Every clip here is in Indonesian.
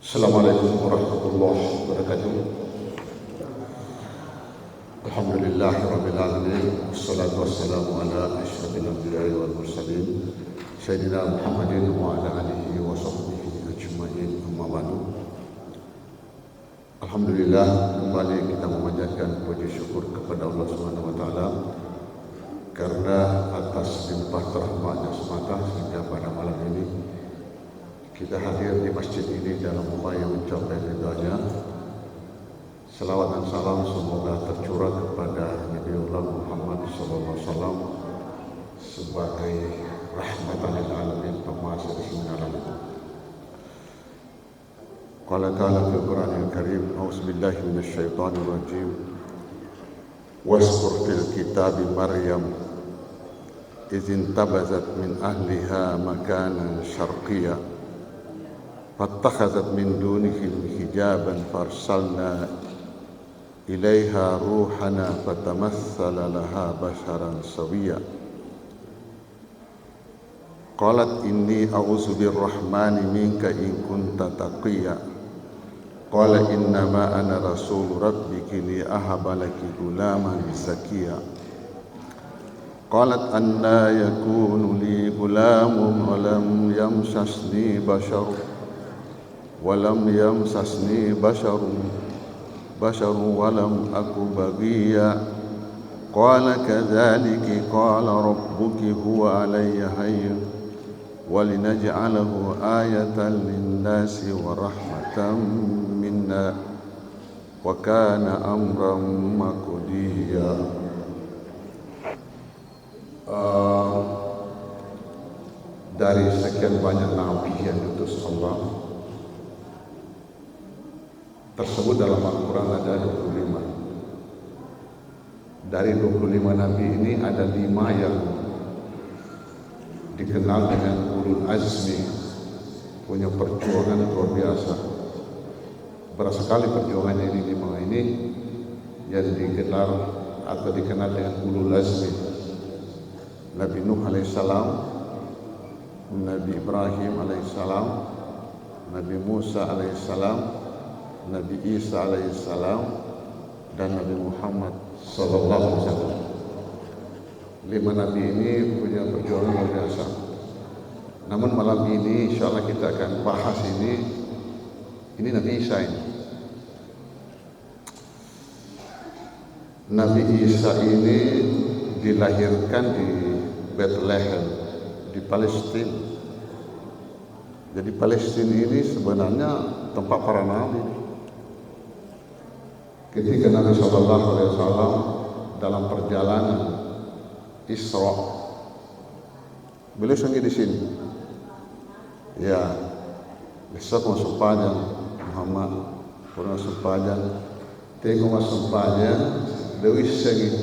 Assalamualaikum warahmatullahi wabarakatuh. Alhamdulillahirabbil alamin. Wassalatu wassalamu ala asyrafil anbiya'i wal mursalin sayyidina Muhammadin wa ala alihi wa sahbihi ajma'in. Amma ba'du. Alhamdulillah, kembali kita memanjatkan puji syukur kepada Allah Subhanahu wa taala karena atas limpah rahmatnya semata sehingga pada malam ini kita hadir di masjid ini dalam upaya mencapai ridha-Nya. Salawat dan salam semoga tercurah kepada Nabiullah Muhammad SAW sebagai rahmatan lil alamin, pemasir semua alam. Qala ta'ala fil Qur'anil Karim, a'udzubillahi minasyaitonir rajim. Waskur fil kitabi Maryam idh intabazat min ahliha makanan syarqiyya فاتخذت من دونهم حجابا فارسلنا إليها روحنا فتمثل لها بشرا سويا قالت إني أعوذ بالرحمن منك إن كنت تقيا قال إنما أنا رسول ربك لأهب لك غلاما زكيا قالت أنى يكون لي غلام ولم يمسسني بشر ولم أك بغيا قال كذلك قال ربك هو علي هين ولنجعله آية للناس ورحمة منا وكان أمرا مقضيا. Dari sekian banyak nabi yang diutus Allah tersebut dalam Al-Quran ada 25. Dari 25 nabi ini ada 5 yang dikenal dengan ulul azmi, punya perjuangan luar biasa. Berat sekali perjuangannya ini 5 ini yang digelar atau dikenal dengan ulul azmi. Nabi Nuh alaihissalam, Nabi Ibrahim alaihissalam, Nabi Musa alaihissalam, Nabi Isa alaihissalam, dan Nabi Muhammad sallallahu alaihi wasallam. 5 nabi ini punya perjuangan luar biasa. Namun malam ini insyaallah kita akan bahas ini Nabi Isa ini. Nabi Isa ini dilahirkan di Bethlehem di Palestina. Jadi Palestina ini sebenarnya tempat para nabi. Ketika Nabi SAW dalam perjalanan Isra, beliau sendiri di sini. Ya, besok masuk Padang, Muhammad pernah masuk Padang, tengok masuk Padang, Dewi segi.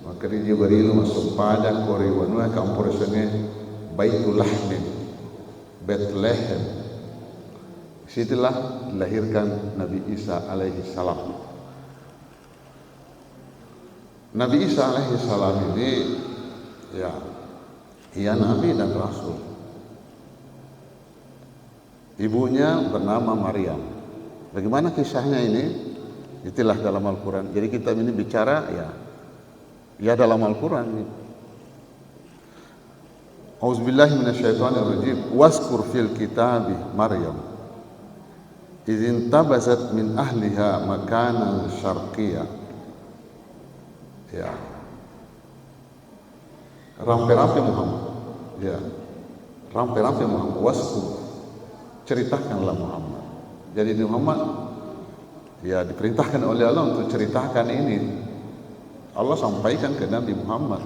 Maka dia Jibril masuk Padang, Koriwanua, kampur sini Baitul Lahmi, Bethlehem. Situlah dilahirkan Nabi Isa alaihi salam. Nabi Isa alaihi salam ini ia nabi dan rasul. Ibunya bernama Maryam. Bagaimana kisahnya ini? Itulah dalam Al-Quran. Jadi kita ini bicara ya dalam Al-Quran. Auzubillahi minasyaitonirrajim. Waskur fil kitabi Maryam idh intabazat min ahliha makanan syarqiyya. Ya, rampe-rampe Muhammad. Ya, rampe-rampe Muhammad. Wasku, ceritakanlah Muhammad. Jadi Muhammad diperintahkan oleh Allah untuk ceritakan ini. Allah sampaikan ke Nabi Muhammad.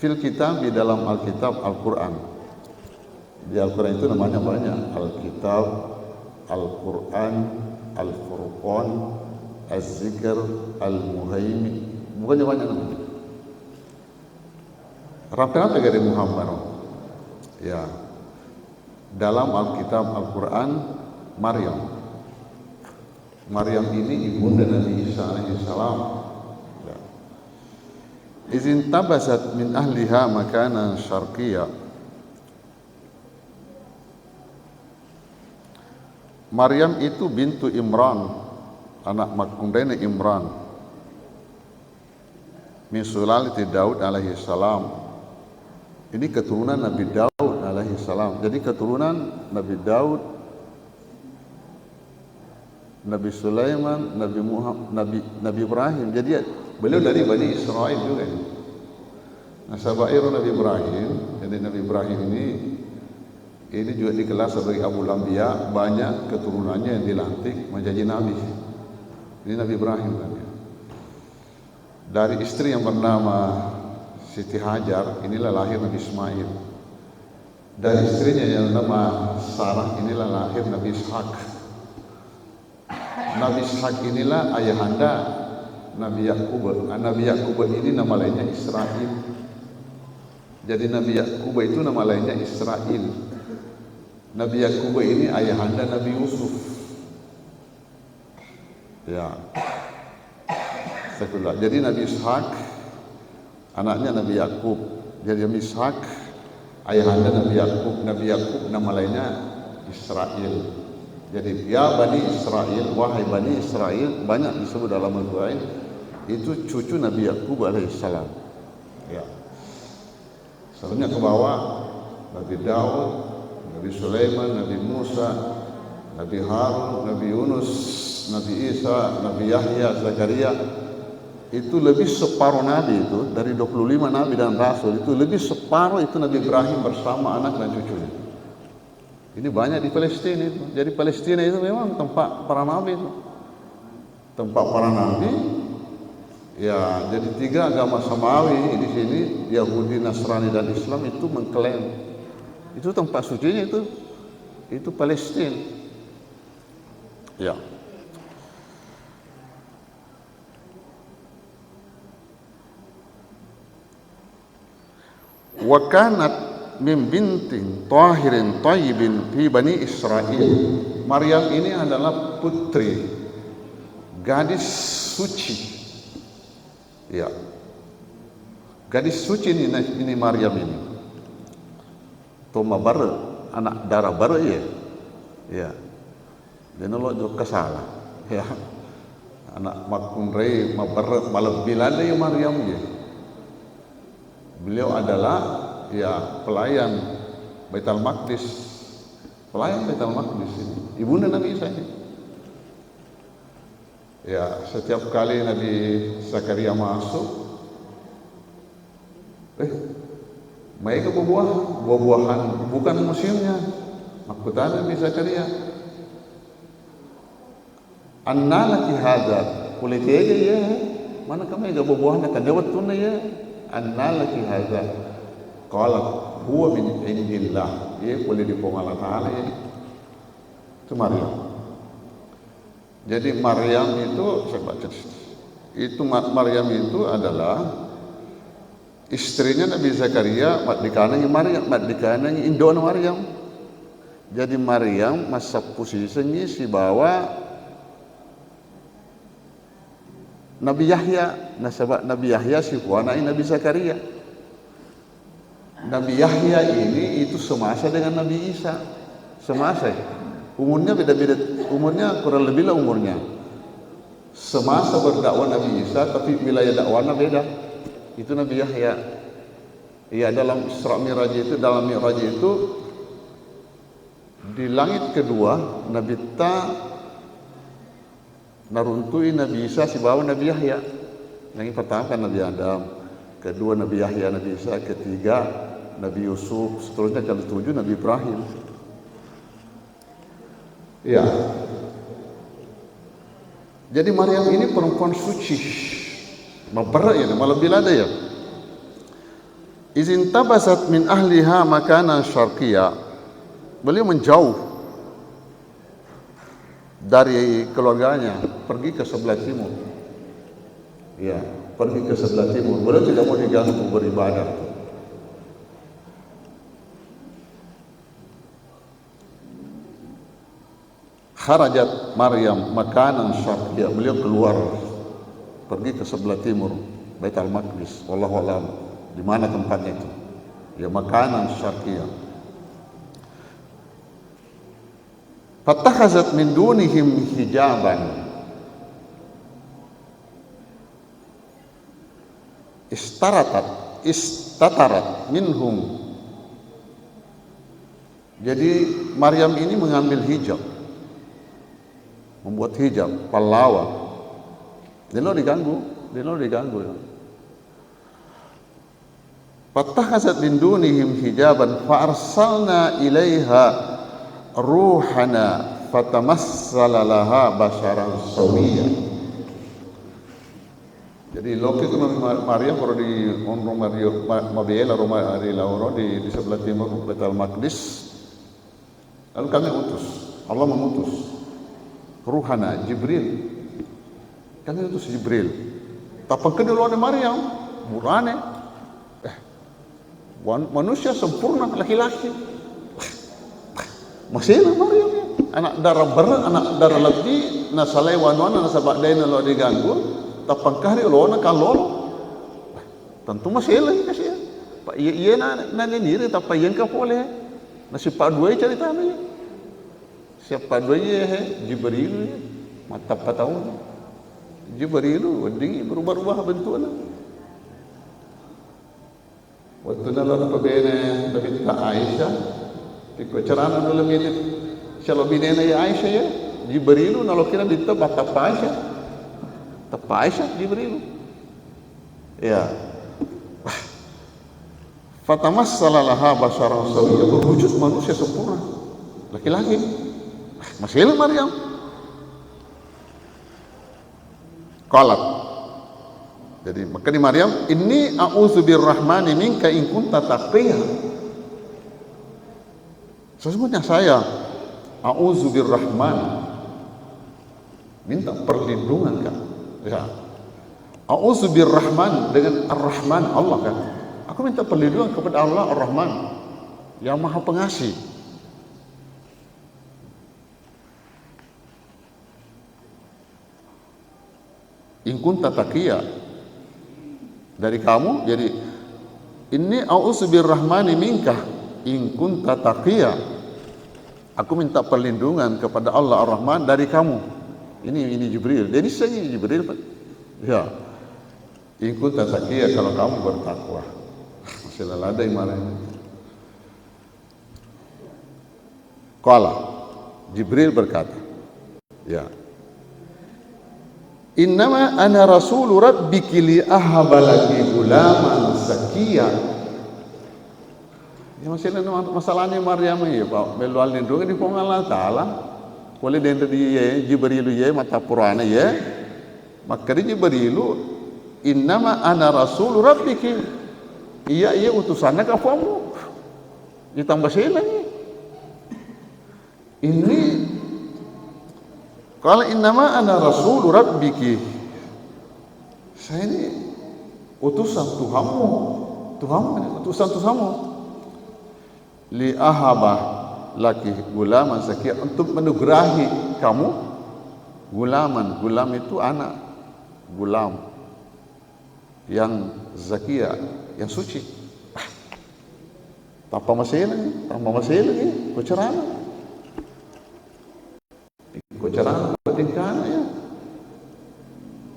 Fil kitab, di dalam Alkitab Al-Quran. Di Al-Quran itu namanya banyak. Alkitab, Al-Quran, Al-Furqan, Az-Zikr, Al-Muhaimin. Bukannya banyak namanya. Rampe-rampe dari Muhammad. Ya. Dalam Alkitab Al-Quran, Maryam. Maryam ini ibunda Nabi Isa alaihissalam. Ya. Izin tabasat min ahliha makanan syarqiyya. Maryam itu bintu Imran, anak makundene Imran, min sulalati Daud alaihi salam. Ini keturunan Nabi Daud alaihi salam. Jadi keturunan Nabi Daud, Nabi Sulaiman, Nabi Muhammad, Nabi Ibrahim. Jadi beliau dari Bani Israel juga. Nah, sahabat Nabi Ibrahim, jadi Nabi Ibrahim ini juga dikenal sebagai Abul Anbiya, banyak keturunannya yang dilantik menjadi nabi. Ini Nabi Ibrahim kan ya. Dari istri yang bernama Siti Hajar, inilah lahir Nabi Ismail. Dari istrinya yang bernama Sarah, inilah lahir Nabi Ishak. Nabi Ishak inilah ayahanda Nabi Yakub. Nabi Yakub ini nama lainnya Israel. Jadi Nabi Yakub itu nama lainnya Israel. Nabi Yakub ini ayahanda Nabi Yusuf. Ya. Jadi Nabi Ishak anaknya Nabi Yakub. Jadi Nabi Ishak ayahanda Nabi Yakub. Nabi Yakub nama lainnya Israel. Jadi ya Bani Israel, wahai Bani Israel, banyak disebut dalam Al-Quran. Itu cucu Nabi Yakub alaihissalam. Ya. Selanjutnya ke bawah Nabi Daud, Nabi Sulaiman, Nabi Musa, Nabi Harun, Nabi Yunus, Nabi Isa, Nabi Yahya, Zakaria. Itu lebih separuh Nabi itu, dari 25 Nabi dan Rasul, itu lebih separuh itu Nabi Ibrahim bersama anak dan cucunya. Ini banyak di Palestina itu. Jadi Palestina itu memang tempat para Nabi itu. Tempat para Nabi. Ya, jadi 3 agama samawi di sini, Yahudi, Nasrani dan Islam itu mengklaim itu tempat sucinya itu Palestina. Ya. Wa kanat min bintin tahirin tayyibin fi Bani Israel. Maryam ini adalah putri, gadis suci. Ya, gadis suci ini Maryam ini. Toma bar anak darah baru ya. Ya. Dan Allah juga salah. Ya. Anak makun rei mabar malam bilada ya Maryam ya. Beliau adalah ya pelayan Baitul Maqdis. Pelayan Baitul Maqdis ini. Ibunda Nabi Isa ini. Ya, setiap kali Nabi Zakaria masuk, mereka buah-buahan, bukan museumnya. Makutan Nabi Zakaria. Anna laki hadza, kulikega ya. Mana kamu yang buah-buahan akan dapat tunai ya? Anna laki hadza. Qala huwa min indillah. Ya, boleh dipong Allah Ta'ala ya. Itu Maryam. Jadi Maryam itu, saya baca itu Maryam itu adalah istrinya Nabi Zakaria, maddikanangi Maryam, maddikanangi indona Maryam. Jadi Maryam masa posisinya si bawa Nabi Yahya, nasabak Nabi Yahya si puanai Nabi Zakaria. Nabi Yahya ini itu semasa dengan Nabi Isa, semasa. Umurnya beda-beda, umurnya kurang lebih lah umurnya. Semasa berdakwah Nabi Isa, tapi wilayah dakwahnya beda. Itu Nabi Yahya. Ya, dalam Isra Mi'raj itu, dalam Mi'raj itu di langit kedua Nabi Ta naruntui Nabi Isa si bawa Nabi Yahya. Yang pertama kan Nabi Adam, kedua Nabi Yahya, Nabi Isa, ketiga Nabi Yusuf, seterusnya ketujuh Nabi Ibrahim. Ya. Jadi Maryam ini perempuan suci. Mabarra ya, malah bila ada ya. Izin tabasat min ahliha makanan syarqiyya. Beliau menjauh dari keluarganya, pergi ke sebelah timur. Ya, pergi ke sebelah timur. Beliau tidak mau diganggu beribadah. Kharajat Maryam makanan syarqiyya. Beliau keluar pergi ke sebelah timur Baitul Maqdis. Wallahu a'lam di mana tempatnya itu. Ya, makanan syarqiyya. Fattakhazat min dunihim hijaban istatarat minhum. Jadi Maryam ini mengambil hijab, membuat hijab, pahlawan. Dia diganggu. Fattakhazat min dunihim hijaban fa arsalna ilaiha ruhana fatamassala laha basharan sawiyya. Jadi loki itu Maria kalau di Mario Mabela Roma di Lauro di sebelah timur Baitul Maqdis. Lalu kami utus, Allah mengutus ruhana Jibril. Kami utus Jibril. Tapang keduluan Maryam, murane. Manusia sempurna laki-laki. Masih Maryam ya. Anak darah berat, anak darah lebih, na salai wanwana na sabak dai na lo diganggu, tapang kahri lo na kalolo. Tentu masih lagi kasih. Pak iya na niri tapi yang ka boleh. Na si Pak Dua cerita ni. Siapa Dua ye Jibril mata patau. Jibril wading berubah-ubah bentuknya. Waktu nalala pabene David ka Aisyah, tiko carana nula minit. Siya binena ya Aisyah ya, Jibril nalokina dito bata Aisyah. Tapa Aisyah Jibril. Ya. Fatamassala laha basharan sawiyya, berwujud manusia sempurna. Laki-laki. Masih Maryam. Qalat. Jadi maka di Maryam, inni a'udzu birrahmani minka in kunta taqiya. Sesungguhnya saya a'udzu birrahman, minta perlindungan kan. Ya. A'udzu birrahman dengan Ar-Rahman Allah kan. Aku minta perlindungan kepada Allah Ar-Rahman yang Maha Pengasih. In kunta taqiya, dari kamu, jadi ini a'udzu birrahmani minka in kunta taqiya. Aku minta perlindungan kepada Allah Ar-Rahman dari kamu. Ini Jibril. Jadi saya Jibril Pak. Ya. In kunta taqiya, kalau kamu bertakwa. Masih lalada imannya. Qala Jibril berkata, ya. Innama ana rasulu rabbiki li ahaba laki gulaman zakiya. Ya masalahnya Maryam ya Pak, melual lindungan di pong Allah Ta'ala. Kole dentro di Jibril ya mata Purana ya. Maka di Jibril, innama ana rasulu rabbiki. Iya utusannya kamu. Ditambah saya lagi. Ini kalau innama ana rasul rabbiki, saya ini utusan Tuhanmu, utusan Tuhanmu. Li ahaba laki gulaman zakiya, untuk menugerahi kamu gulaman. Gulam itu anak, gulam yang zakiya, yang suci. Tanpa masih lagi, kucerana. Kucerana pentingkan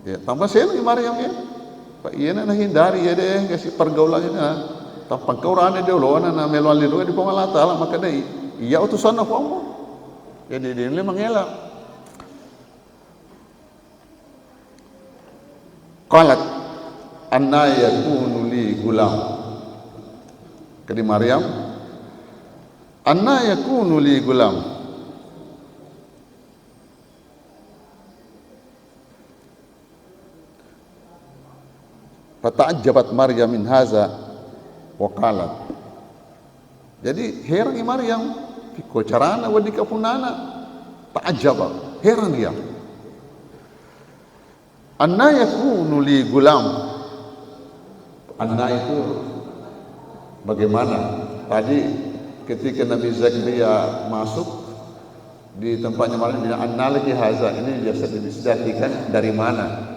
ya tambah saya lagi Maryam ya Pak iya na hindari ya deh kasih pergaulannya na tampang kaurane dia loana na meluan lindungan di Allah Ta'ala, maka deh iya utusan aku jadi dia mengelak. Qalat anna yakunu li gulam, kadi Maryam anna yakunu li gulam. Fata'ajjabat Maryam min haza wa qalat. Jadi heran Maryam, kiko carana wa dikapunana. Ta'ajjaba, heran dia. Anna yakunu li gulam. Anna itu bagaimana? Tadi ketika Nabi Zakaria masuk di tempatnya Maryam, bilang anna laki haza, ini biasa disediakan dari mana?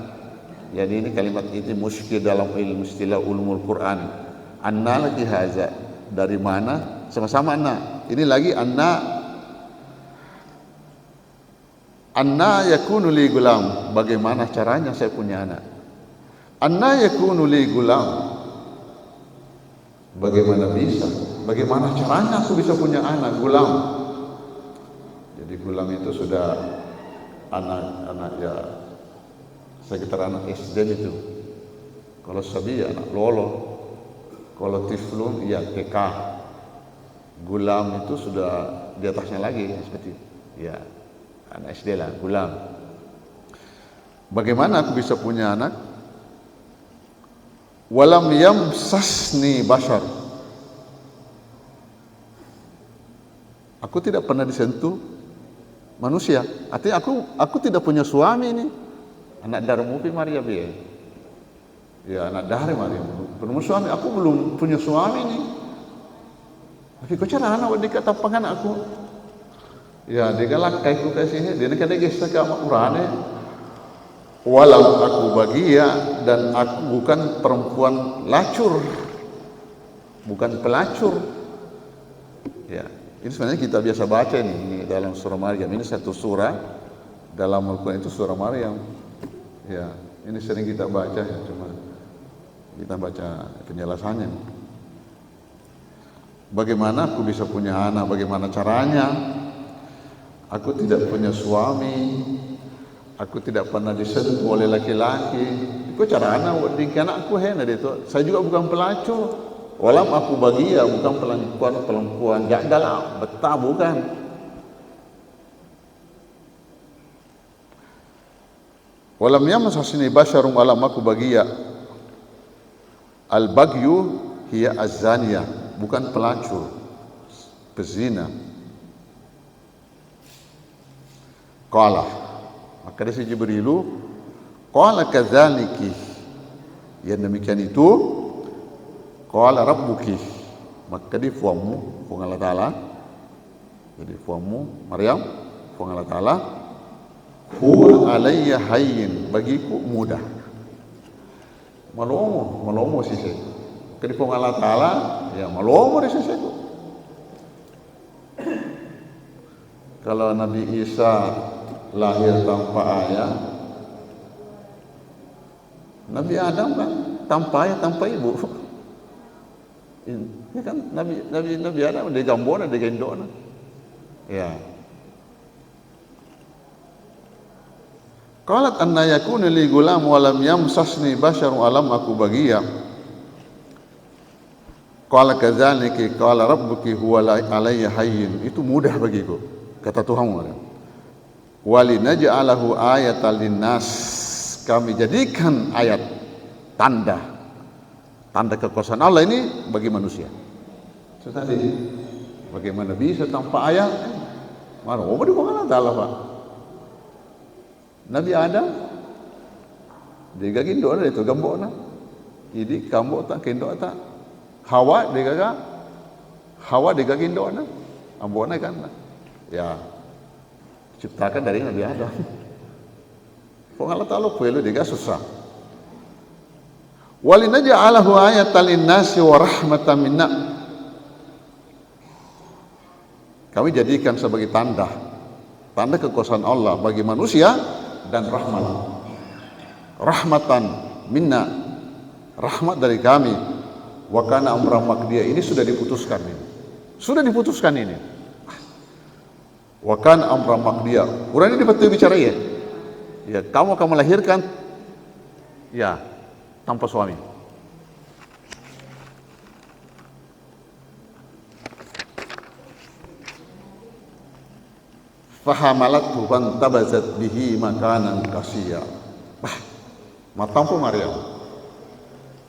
Jadi ini kalimat itu muskil dalam ilmu istilah ulumul Quran. Anna laki haza, dari mana? Sama-sama anna. Ini lagi anna Anna yakunu li gulam, bagaimana caranya saya punya anak? Anna yakunu li gulam, bagaimana bisa? Bagaimana caranya aku bisa punya anak gulam? Jadi gulam itu sudah anak-anak ya sekitar anak SD itu. Kalau sabi ya anak lolo, kalau tiflun ya TK. Gulam itu sudah di atasnya lagi seperti ya anak SD lah, gulam. Bagaimana aku bisa punya anak? Walam yamsasni bashar, aku tidak pernah disentuh manusia. Artinya aku tidak punya suami ini. Anak darmupi Maria biar. Ya anak dari Maria. Belum suami, aku belum punya suami ini. Tapi kau cara anak dikata pangan aku. Ya dia galak kaiku kasihnya. Dia nak ada gestak amak urane. Walau aku bahagia dan aku bukan perempuan lacur, bukan pelacur. Ya, ini sebenarnya kita biasa baca ini dalam surah Maryam. Ini satu surah dalam Al-Quran itu surah Maryam. Ya, ini sering kita baca ya, cuma kita baca penjelasannya. Bagaimana aku bisa punya anak? Bagaimana caranya? Aku tidak punya suami. Aku tidak pernah disentuh oleh laki-laki. Itu cara anak anakku hena itu. Saya juga bukan pelacur. Walau aku bahagia bukan perempuan jagal lah, betah bukan. Walam yamsasni basyarum, alam aku bahagia. Al bagyu hiya azaniyah, bukan pelacur, pezina. Qala, maka dari si Jibrilu, qala kadzaliki, yang demikian itu, qala rabbuki, maka di fuamu, fuang Allah Ta'ala, jadi fuamu Maryam, fuang Allah Ta'ala, huwa alayya hayyin, bagiku mudah. Malomo sisi. Kadi fuang Allah Ta'ala, ya malomo di sisiku. Kalau Nabi Isa lahir tanpa ayah, Nabi Adam kan tanpa ayah, tanpa ibu. Ini kan Nabi Adam dia gambona, dia gendona. Ya. Qalat anna yakunu li gulam wa lam yamsasni basharun, alam aku bahagia. Qala kadzalika qala rabbuki huwa alayya hayyin, itu mudah bagiku, kata Tuhan. Walinaj'alahu ayatan linnas, kami jadikan ayat, tanda kekuasaan Allah ini bagi manusia. Tadi bagaimana bisa tanpa ayat? Mana mau dikatakan Allah Pak? Nabi Adam dia gindo ada itu gambona. Jadi kambo tak gindo tak. Hawa dia gindo na. Ambona kan. Ya. Ciptakan dari Nabi Adam. Kok Allah Ta'ala puelo dia susah. Walinaj'alahu ayatan linnasi wa rahmatan minna, kami jadikan sebagai tanda kekuasaan Allah bagi manusia dan rahmatan minna, rahmat dari kami. Wa kana amran maqdiya, ini sudah diputuskan ini. Wa kana amran maqdiya, Quran ini betul bicara ya. Ya, kamu akan melahirkan ya tanpa suami. Fahamalatu fantabazat bihi makanan qasiyya. Matampu Maryam.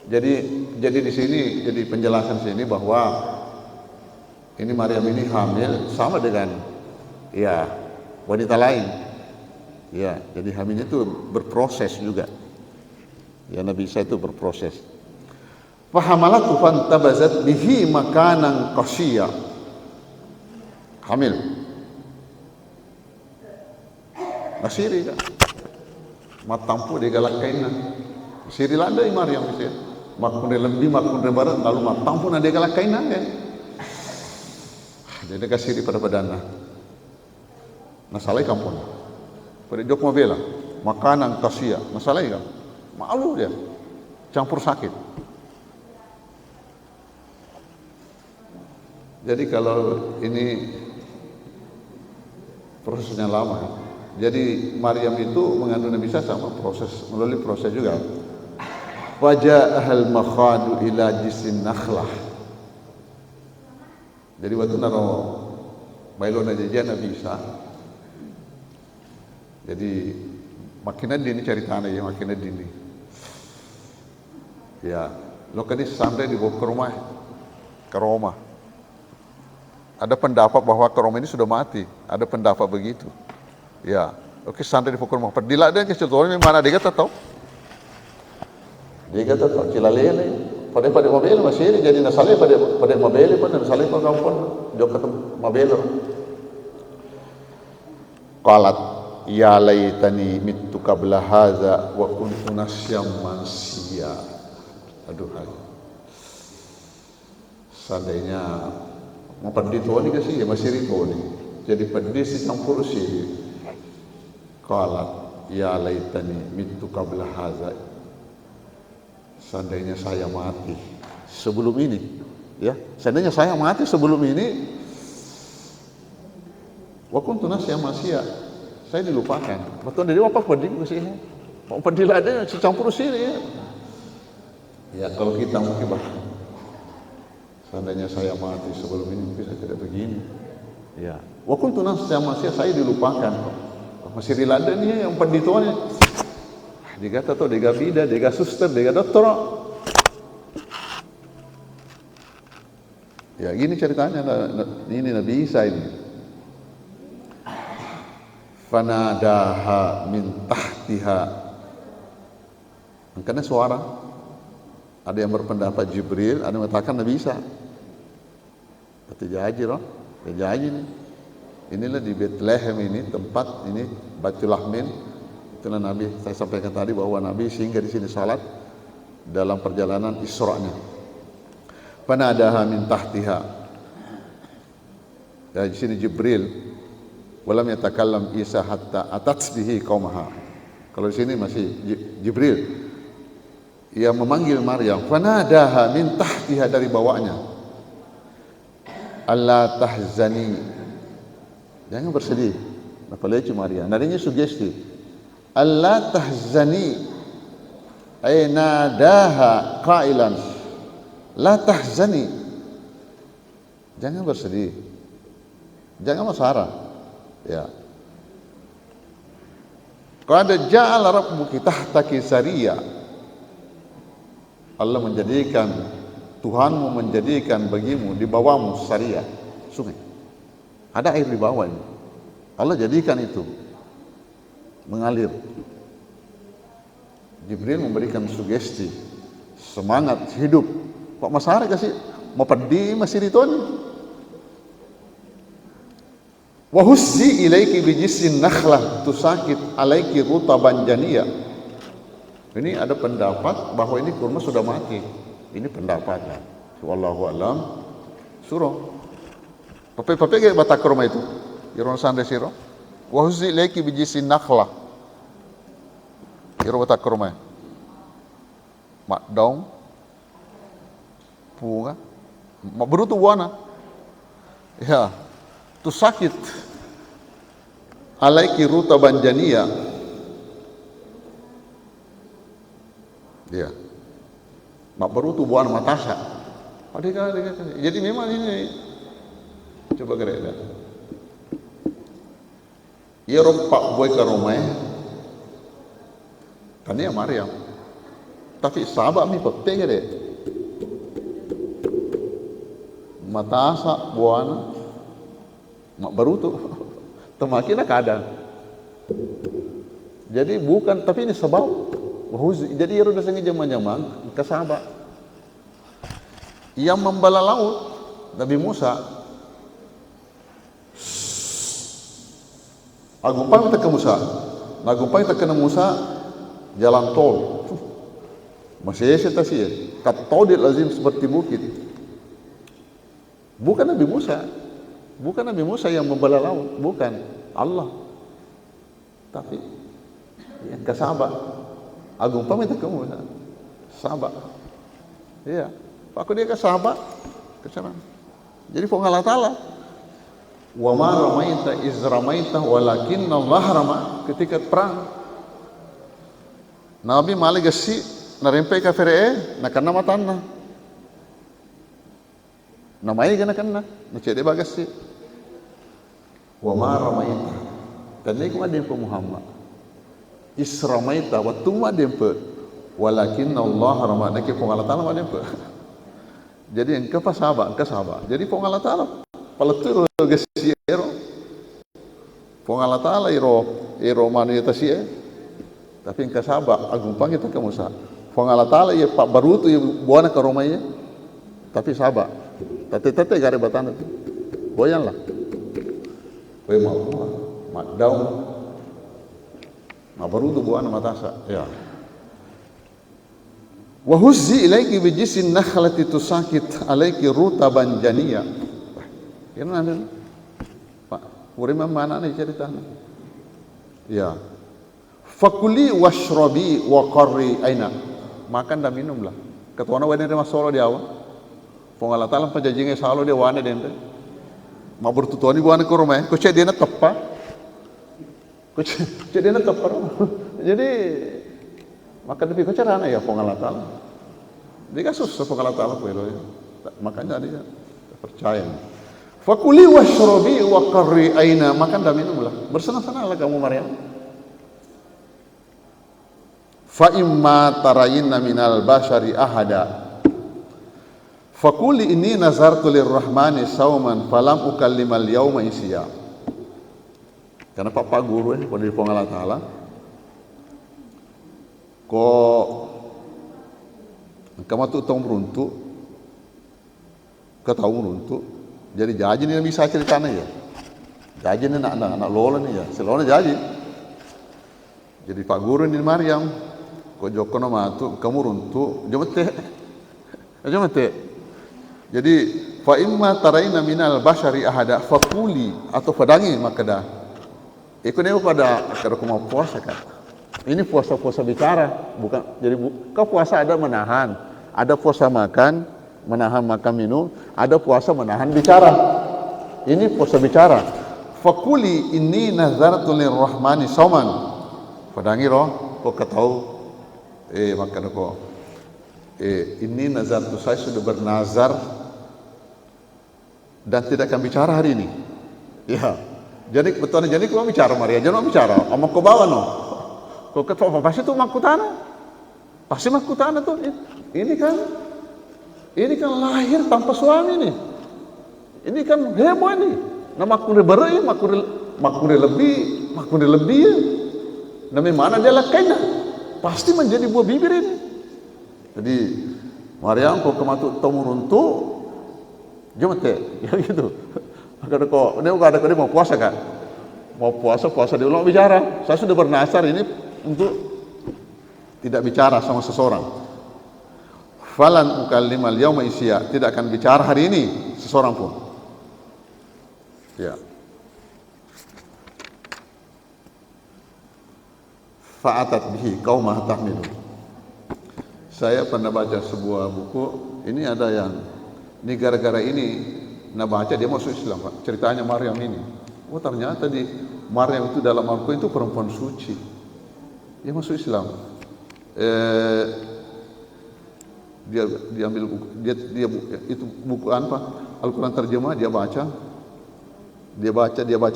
Jadi di sini jadi penjelasan sini bahwa ini Maryam ini hamil sama dengan ya wanita lain. Ya, jadi hamilnya itu berproses juga. Ya, Nabi Isa itu berproses. Fahamalatu fantabazat bihi makanan qasiyya. Hamil. Nasiri kan. Matampu dia galak kainna. Siri landa i Maryam itu. Makun lebih makun barat lalu matampu na dia galak kainna kan. Dia kasiri pada badanna. Nah salah kampung. pada jok mobil lah, makanan kasia, masalahnya kan, malu dia, campur sakit. Jadi kalau ini prosesnya lama, jadi Maryam itu mengandung Nabi Isa sama melalui proses juga. Waja'ahal makhadu ila jisin nakhlah. Jadi waktu naro bailona jajan Nabi Isa. Jadi makin dini cari tanah ya, makin dini. Ya, lo kan sampai dibawa ke Roma. Ada pendapat bahwa ke Roma ini sudah mati. Ada pendapat begitu. Ya, oke sampai dibawa ke Roma. Perdilah dia ke Cetornya mana dia kata tahu? Dia kata tahu cilalele. Pada mabel masih ini jadi nasaleh pada mabel pun nasaleh pun kampun jauh ketemu mabel. Qalat ya laitani mittu qabla hadza wa kuntu nasyam mansiya. Aduh, seandainya mau pergi tuh ni kasih ya masih ribu ni. Jadi pergi si campur si. Qalat ya laitani mittu qabla hadza. Seandainya saya mati sebelum ini, ya, seandainya saya mati sebelum ini, wa kuntu nasyan masya, saya dilupakan. Betul dari apa pedih sih? Mau pedih ada campur sini ya. Ya kalau kita mungkin seandainya saya mati sebelum ini mungkin saya tidak begini. Ya, wa kuntu nasyan masya, saya dilupakan. Masih rilada nih yang pedih tuanya. Dia kata tuh, dia bida, dia suster, dia dokter. Ya gini ceritanya, ini Nabi Isa ini. Fanadaha min tahtiha. Karena suara. Ada yang berpendapat Jibril, ada yang mengatakan Nabi Isa. Kata jaji loh, jaji ini. Inilah di Bethlehem ini, tempat ini, Baitul Lahmin. Itulah Nabi, saya sampaikan tadi bahwa Nabi singgah di sini salat dalam perjalanan Isra-nya. Fanadaha min tahtiha. Ya, di sini Jibril, walam yatakallam Isa hatta atat bihi qaumaha. Kalau di sini masih Jibril. Ia memanggil Maryam, fanadaha min tahtiha, dari bawahnya. Allah tahzani. Jangan bersedih. Apalagi Maryam. Nadinya sugesti. Allah tahzani, ay nadaha qailan la tahzani, jangan bersedih, jangan marah, ya. Qad ja'ala rabbuki tahtaki sariya, Allah menjadikan, Tuhanmu menjadikan bagimu di bawahmu sariya, sungai, ada air di bawah ini, Allah jadikan itu mengalir. Jibril memberikan sugesti, semangat hidup. Kok masyarakat kasih mau pergi masih ditoni. Wa hussi ilaiki bijissin nakhlah tusakit alaiki rutaban janiyah. Ini ada pendapat bahwa ini kurma sudah mati. Ini pendapatnya. Wallahu alam. Surah. Pape ke batak kurma itu. Iron sande siro. Wa hussi ilaiki bijissin nakhlah. Kira batak kurma. Mak daun. Bunga. Mak berutu buana. Ya. Tu sakit alaiki rutaban janiyah. Ya. Mak berutu buana matasa. Jadi memang ini coba gerak. Ia rompak boy ke rumah. Kan dia Maryam. Tapi sahabat mi pepe gede. Matasa buana. Mak baru tu temakinlah keadaan. Jadi bukan, tapi ini sebab. Jadi ia sudah sengaja zaman ke sahabat yang membala laut Nabi Musa. Agumpang kita ke Musa. Agumpang kita kena Musa jalan tol. Masih saya sih. Kat todil lazim seperti bukit. Bukan Nabi Musa. Bukan Nabi Musa yang membala laut, bukan Allah. Tapi yang kasaba agung pamit kamu sabak. Iya, aku dia kasaba kesaran. Jadi pong Allah Taala wa ma ramaita iz ramaita walakinna Allah rama ketika perang. Nabi maligasi narempe ka fere na kanna matanna. Namai gana kanna na cede bagasi. Wa ma ramaita tanai kuma dempe Muhammad. Is ramaita wa tuma dempe walakinna Allah rama na ke pong Allah Taala ma dempe. Jadi engkau pasaba. Jadi pong Allah Taala palatur gesiero. Pong Allah Taala iro manu eta sie. Tapi engkau saba agung pang kita kamu sa. Pong Allah Taala ye pak barutu ye buana ke rumah ye. Tapi saba. Tate gare batana tu. Boyan lah. Koe mau daun. Ma barutu buana matasa. Ya. Wa huzzi ilaiki bi jisin nakhlati tusakit alaiki rutaban janiya. Kira ada Pak, urima mana nih ceritanya? Ya. Fakuli washrabi wa qarri aina. Makan dan minumlah. Ketuana wane rumah solo dia awak. Pengala talam pajajinge salo dia wane dente. Ma bertutuani wane ko rumah. Ko cek dia na teppa. Ko cek dia na teppa. Jadi maka lebih kecerana ya pengala taala. Dia kasus pengala taala ya. Makanya dia percaya. Fakuli washrabi wa qarri aina, makan dan minumlah. Bersenang-senanglah kamu Maryam. Fa imma tarayinna minal bashari ahada. Fakuli inni nazartu lirrahmani sauman falam ukallimal yauma isya. Karena Pak Guru pada di pengala taala ko kamu tuh tong meruntuk kau meruntuk jadi jaji nih bisa ceritanya ya jaji nih anak lola nih ya selona jaji jadi Pak Guru nih Maryam ko joko nama tuh kamu runtuk jomete jadi fa imma taraina minal bashari ahada fakuli atau fadangi makada ikut nih pada kada mau puasa kan. Ini puasa-puasa bicara, bukan jadi kau puasa ada menahan, ada puasa makan, menahan makan minum, ada puasa menahan bicara. Ini puasa bicara. Fakuli inni nazartu lirrahmani sauman. Padangi roh, kau ketahu makan kau. Ini nazartu saya sudah bernazar dan tidak akan bicara hari ini. Ya. Jadi betul jadi kau bicara Maria, jangan bicara, sama kau bawa no. Kau kata pasti itu makutana, pasti makutana tuh. Ini kan lahir tanpa suami nih. Ini kan heboh nih. Nama makure berai, makure lebih ya. Nama mana dia lakainya? Pasti menjadi buah bibir ini. Jadi Maryam kau kematu tomuruntu, jomete, ya gitu. Ada kok, dia ada kau mau puasa kan? Mau puasa dia ulang bicara. Saya sudah bernasar ini untuk tidak bicara sama seseorang. Falan ukallimal yauma isya, tidak akan bicara hari ini seseorang pun. Ya. Fa'atat bihi qaumah tahmilu. Saya pernah baca sebuah buku, ini ada yang ini gara-gara ini nah baca dia masuk Islam, Pak. Ceritanya Maryam ini. Oh ternyata di Maryam itu dalam Al-Quran itu perempuan suci. Dia masuk Islam. Dia ambil buku, dia itu buku apa? Al-Quran terjemah dia baca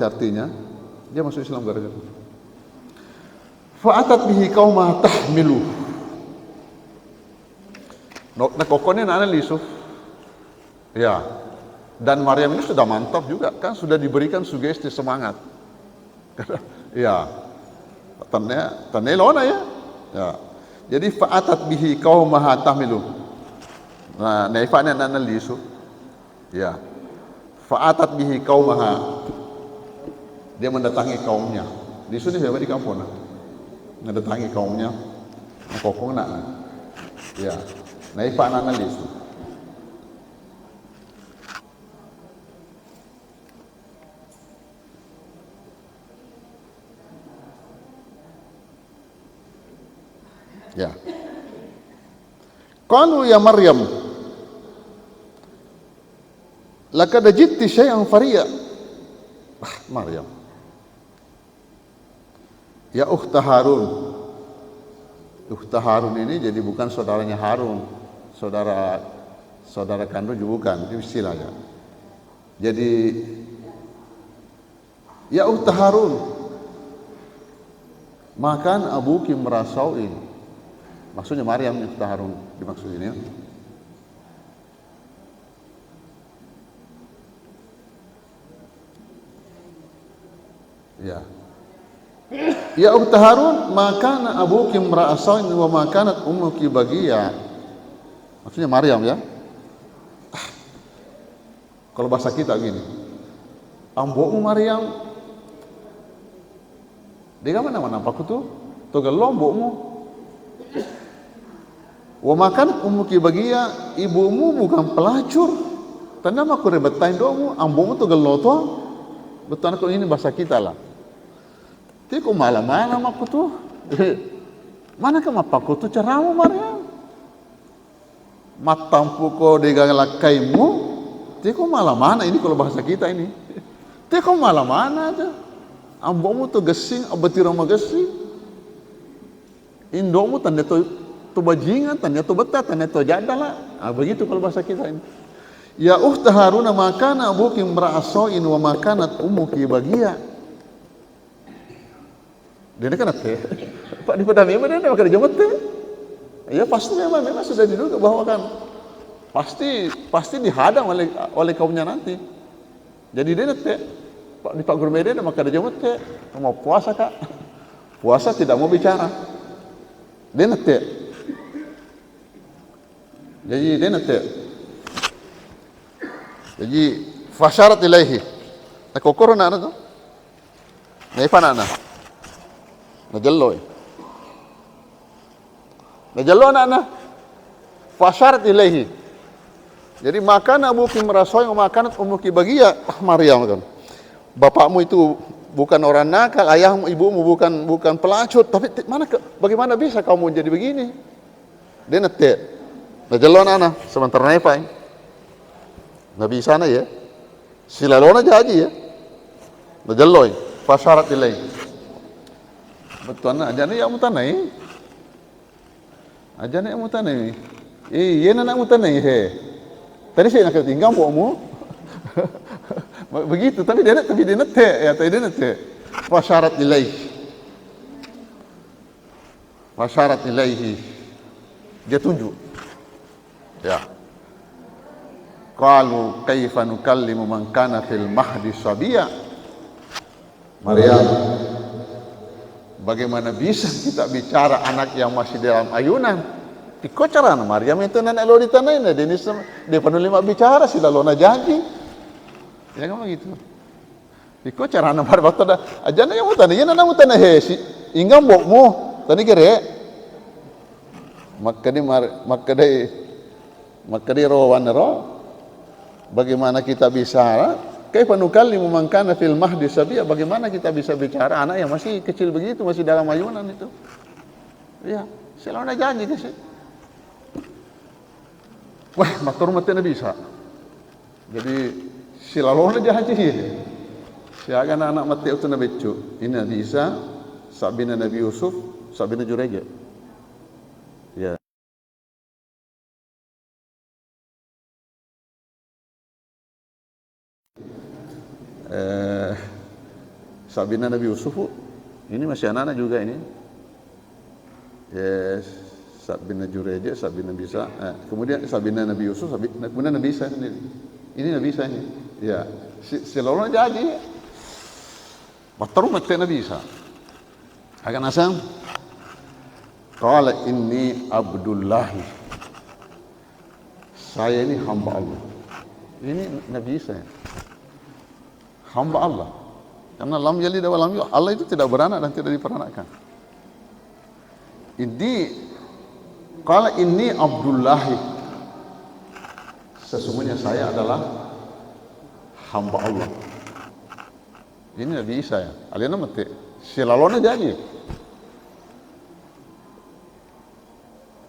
artinya, dia masuk Islam gara-gara. Fa'atat bihi qaumah tahmilu. Nah kokonya nana Yusuf. Ya. Dan Maryam ini sudah mantap juga kan, sudah diberikan sugesti semangat. Ya. Tannya lona ya. Ya. Jadi fa'atat bihi qaumaha tahmilu. Nah, naifanya nana Yusuf. Ya. Fa'atat bihi qaumaha. Dia mendatangi kaumnya. Di sini siapa di kampung? Mendatangi kaumnya. Kokong nak. Ya. Naifanya nana Yusuf. Ya. Qalu ya Maryam, laqad jitti syai'an fariya. Maryam, ya ukhta Harun. Ukhta Harun ini jadi bukan saudaranya Harun, saudara kandung juga bukan, itu istilahnya. Jadi ya ukhta Harun, makan abuki merasauin. Maksudnya Maryam ukhta Harun dimaksud ini. Ya. Ya ukhta Harun, makana abuki mra'asain wa makanat ummuki bagiya. Maksudnya Maryam ya. Kalau bahasa kita gini, ambokmu Maryam, dia mana aku tuh, togal lombokmu. Wa makanat ummuki bagiya, ibumu bukan pelacur. Tanda aku rebetain domu, ambokmu togal loto. Betul aku ini bahasa kita lah. Tiko malam-malam aku tuh, mana ke mapaku tuh caramu Maryam? Matampu ko digalakaimu, tiko malam-mana ini kalau bahasa kita ini. Tiko malam-mana aja. Ambomu tuh gesing, abatira ma gesing. Indomu tanda to bajingan, tanda to betah, tanda to jadala. Begitu kalau bahasa kita ini. Ya ukhta Harun, makana abuki mra'asain wa makanat ummuki bagiya. Dia kan teh, Pak di pedami mana dia makan jamat teh? Ya pasti memang sudah diduga bahwa kan pasti dihadang oleh kaumnya nanti. Jadi dia teh, Pak di Pak Guru Medan makan jamat teh, mau puasa kak, puasa tidak mau bicara. Dia teh, jadi dia teh, jadi fasyarat ilaihi, nak kokor nak tu, apa nak? Najallo anak-anak fasyarat ilaihi. Jadi makan abuki merasoi makanat ummuki bagiya. Maryam kan, bapakmu itu bukan orang nakal, ayahmu ibumu bukan pelacur, tapi bagaimana bisa kamu jadi begini? Dia nete najallo anak sebentar nepa nabi sana ya silalona jaji ya najallo fasyarat ilaihi. Betul nak aja ni yang mutanai, aja ni yang mutanai. Ye nak mutanai he. Tadi saya nak tinggal buatmu. Begitu tapi dia nak teh ya, tadi dia nak teh. Fasyarat ilaihi. Fasyarat ilaihi. Dia tunjuk. Ya. Qalu kaifa nukallimu man kana fil mahdi sabiya. Maryam, bagaimana bisa kita bicara anak yang masih dalam ayunan? Tiko cara Maryam itu nenek lo di tanah ini, dia penuh lima bicara sila lona janji. Ya kan begitu. Tiko cara anak waktu dah aja yang mutan, ya nana mutan he si inggam bokmu tadi kere. Maka di rawan ro. Bagaimana kita bisa? Kaifa nukallimu man kana fil mahdi sabiya, bagaimana kita bisa bicara anak yang masih kecil begitu, masih dalam ayunan itu. Ya, selalu janji ke sih. Wah, matur mati bisa. Jadi selalu janji. Siaga anak mati itu Nabi Cu. Ini Nabi Isa, Sabina Nabi Yusuf, Sabina Jureja. Ya. Sabina Nabi Yusuf ini masih anak-anak juga ini. Yes, Sabina Jureja, Sabina Bisa. Kemudian Sabina Nabi Yusuf, kemudian Nabi Isa sendiri. Ini Nabi Isa ini. Ya, selalu jadi. Bateru mati Nabi Isa. Akan asam. Qala inni Abdullahi. Saya ini hamba Allah. Ini Nabi Isa. Hamba Allah. Karena lam yalid wa lam yulad, Allah itu tidak beranak dan tidak diperanakkan. Ini qala inni Abdullahi. Sesungguhnya saya adalah hamba Allah. Ini Nabi Isa ya. Alina mati. Silalona jadi.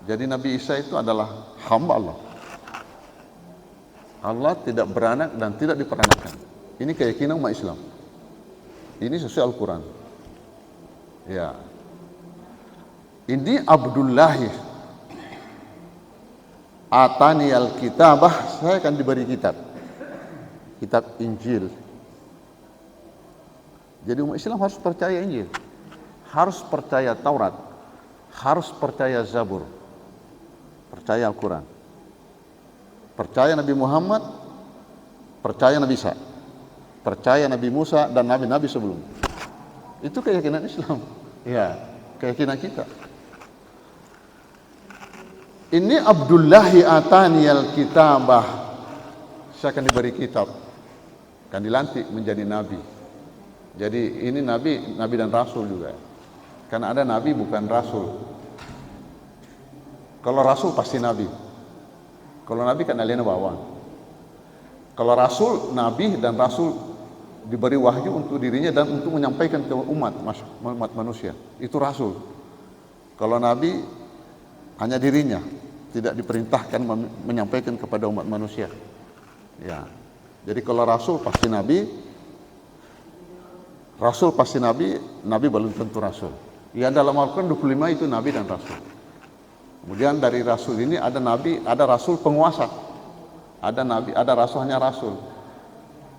Jadi Nabi Isa itu adalah hamba Allah. Allah tidak beranak dan tidak diperanakan. Ini keyakinan umat Islam. Ini sesuai Al-Quran. Ya. Ini Abdullahi atani al-kitabah, saya akan diberi kitab Injil. Jadi umat Islam harus percaya Injil, harus percaya Taurat, harus percaya Zabur, percaya Al-Quran, percaya Nabi Muhammad, percaya Nabi Isa, percaya Nabi Musa dan nabi-nabi sebelum. Itu keyakinan Islam. Ya, keyakinan kita. Ini Abdullahi atani al-kitabah, saya akan diberi kitab, akan dilantik menjadi nabi. Jadi ini nabi dan rasul juga. Karena ada nabi bukan rasul. Kalau rasul pasti nabi. Kalau nabi kan alien bawang. Kalau rasul, nabi dan rasul diberi wahyu untuk dirinya dan untuk menyampaikan ke umat manusia. Itu rasul. Kalau nabi hanya dirinya, tidak diperintahkan menyampaikan kepada umat manusia. Ya. Jadi kalau rasul pasti nabi. Rasul pasti nabi, nabi belum tentu rasul. Ya, dalam Al-Quran 25 itu nabi dan rasul. Kemudian dari rasul ini ada nabi, ada rasul penguasa. Ada nabi, ada rasul hanya rasul.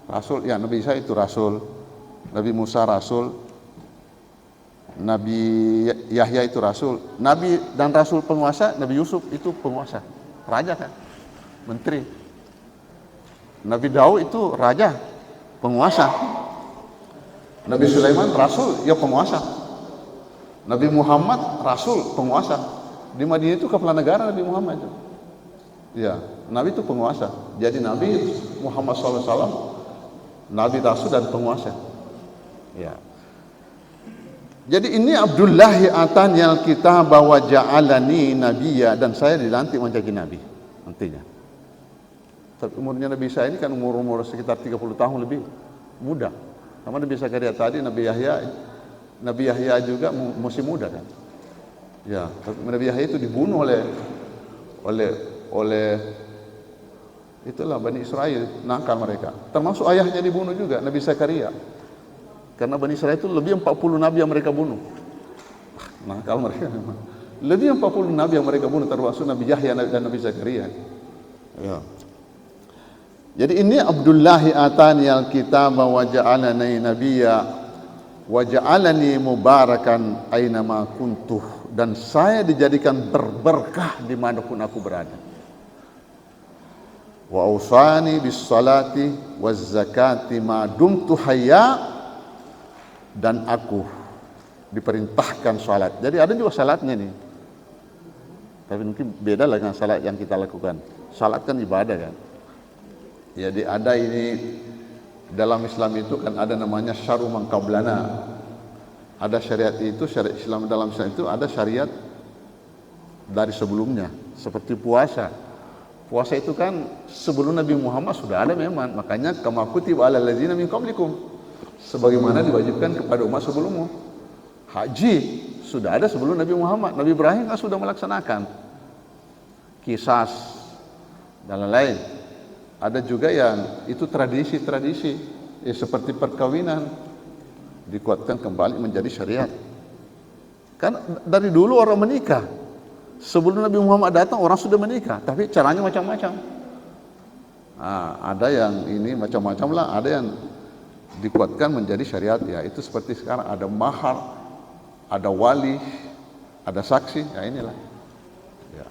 Rasul, ya Nabi Isa itu rasul. Nabi Musa rasul. Nabi Yahya itu rasul. Nabi dan rasul penguasa, Nabi Yusuf itu penguasa. Raja kan? Menteri. Nabi Daud itu raja, penguasa. Nabi Sulaiman rasul, ya penguasa. Nabi Muhammad rasul, penguasa. Di Madinah itu kepala negara Nabi Muhammad itu. Ya, Nabi itu penguasa. Jadi Nabi Muhammad SAW, Nabi rasul dan penguasa. Ya. Jadi ini Abdullahi atani al-kitaba wa ja'alani nabiyya, dan saya dilantik menjadi nabi nantinya. Tapi umurnya Nabi Isa ini kan umur sekitar 30 tahun lebih muda. Sama Nabi Zakaria tadi, Nabi Yahya juga masih muda kan. Ya, Nabi Yahya itu dibunuh oleh itulah Bani Israel, nakal mereka. Termasuk ayahnya dibunuh juga, Nabi Zakaria. Karena Bani Israel itu lebih 40 nabi yang mereka bunuh. Nakal mereka memang. Lebih 40 nabi yang mereka bunuh, termasuk Nabi Yahya dan Nabi Zakaria. Ya. Jadi ini Abdullahi atani al-kitaba wa ja'alani nabiyya wa ja'alani mubarakan aina ma kuntuh, dan saya dijadikan berberkah dimanapun aku berada. Wa ausani bis salati waz zakati ma dumtu hayya, dan aku diperintahkan salat. Jadi ada juga salatnya nih. Tapi mungkin beda lah dengan salat yang kita lakukan. Salat kan ibadah kan. Jadi ada ini dalam Islam itu kan ada namanya syar'u man qablana. Ada syariat itu, syariat Islam dalam Islam itu ada syariat dari sebelumnya, seperti puasa. Puasa itu kan sebelum Nabi Muhammad sudah ada memang, makanya kama kutiba alal ladzina min qablikum, sebagaimana diwajibkan kepada umat sebelummu. Haji sudah ada sebelum Nabi Muhammad. Nabi Ibrahim kan sudah melaksanakan. Qisas dan lain-lain. Ada juga yang itu tradisi-tradisi, ya seperti perkawinan dikuatkan kembali menjadi syariat. Kan dari dulu orang menikah. Sebelum Nabi Muhammad datang orang sudah menikah, tapi caranya macam-macam. Nah, ada yang ini macam-macam lah, ada yang dikuatkan menjadi syariat, ya itu seperti sekarang ada mahar, ada wali, ada saksi, ya inilah. Ya.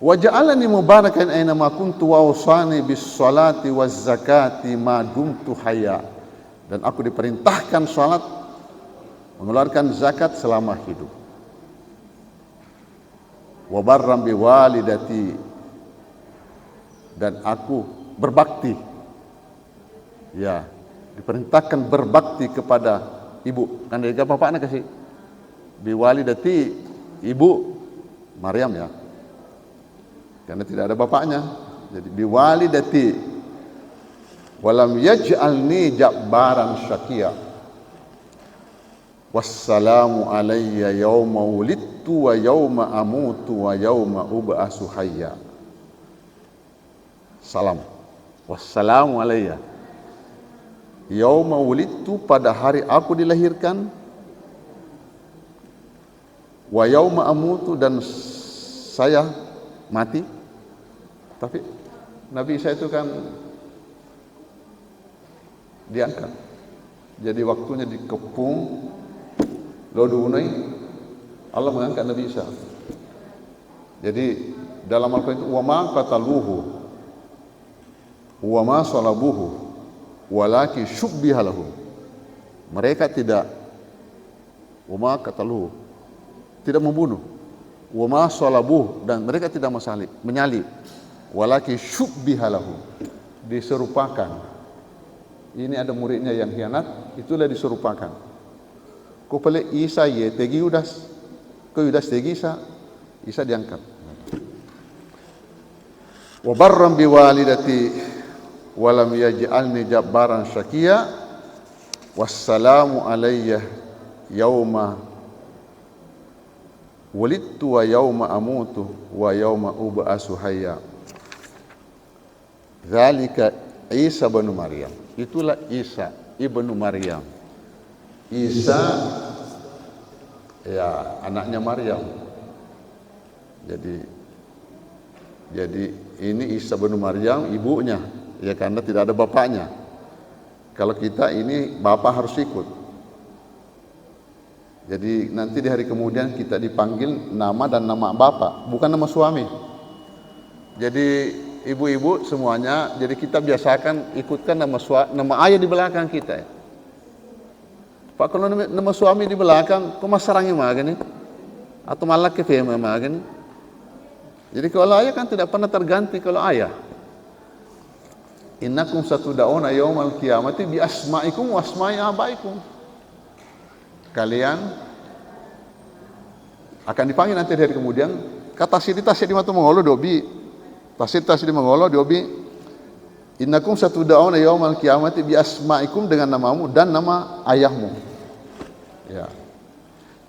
Wa ja'alani mubarakan aina ma kuntu wa awsani bis salati waz zakati ma dumtu hayya, dan aku diperintahkan salat, mengeluarkan zakat selama hidup. Wa barram bi walidati, dan aku berbakti. Ya, diperintahkan berbakti kepada ibu. Kan dari bapaknya kasih bi walidati, ibu Maryam ya. Karena tidak ada bapaknya. Jadi bi walidati walam yaj'alni jabbaran syaqiya, wassalamu alayya yauma wulidtu wa yauma amutu wa yauma ub'atsu hayya. Salam. Wassalamu alayya yauma wulidtu, pada hari aku dilahirkan, wa yauma amutu, dan saya mati. Tapi Nabi Isa itu kan diangkat, jadi waktunya dikepung lodunai, Allah mengangkat Nabi Isa. Jadi dalam Al-Quran itu wa ma qataluhu wa ma salabuhu walaki syubbiha lahum. Mereka tidak, wa ma qataluhu, tidak membunuh, wa ma salabuhu, dan mereka tidak menyalib, walaki syubbiha lahum, diserupakan. Ini ada muridnya yang hianat, itulah diserupakan. Kau pelek Isa ye tegi Yudas, kau Yudas tegi Isa, Isa diangkat. Wa barram bi walidati wa lam yaj'alni jabbaran syaqiya, wassalamu alayya yauma wulidtu wa yauma amutu wa yauma ub'atsu hayya. Dzalika Isa bin Maryam. Itulah Isa ibnu Maryam. Isa ya anaknya Maryam. Jadi ini Isa bin Maryam ibunya, ya, karena tidak ada bapaknya. Kalau kita ini bapak harus ikut. Jadi nanti di hari kemudian kita dipanggil nama dan nama bapak, bukan nama suami. Jadi ibu-ibu semuanya, jadi kita biasakan ikutkan nama ayah di belakang kita. Pak, kalau nama suami di belakang, kok masarangi magani? Atau malah kefema magani? Jadi kalau ayah kan tidak pernah terganti kalau ayah. Innakum satud'auna yaumal qiyamati bi asma'ikum wa asma'i abaikum. Kalian akan dipanggil nanti di hari kemudian. Kata sirita di mata mengolo dobi. Tas di mengolo dobi. Innakum satud'auna yaumal qiyamati bi asma'ikum, dengan namamu dan nama ayahmu. Ya.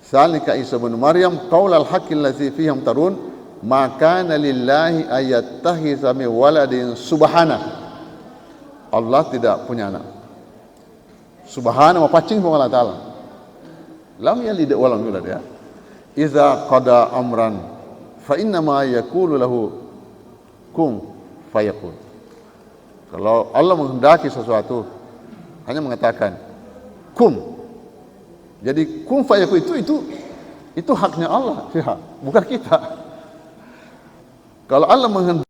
Zalika Isa bin Maryam qaulal haqqil ladzi fihi yamtarun, maka lillahi ayattakhidza min waladin subhana. Allah tidak punya anak. Subhana wa pacing pun Allah Ta'ala. Lam yalid wa lam yulad, ya. Idza qada amran fa inna ma yaqulu lahu kun fayakun. Kalau Allah menghendaki sesuatu, hanya mengatakan kun. Jadi kun fayakun itu haknya Allah, ya, bukan kita. Kalau Allah menghendaki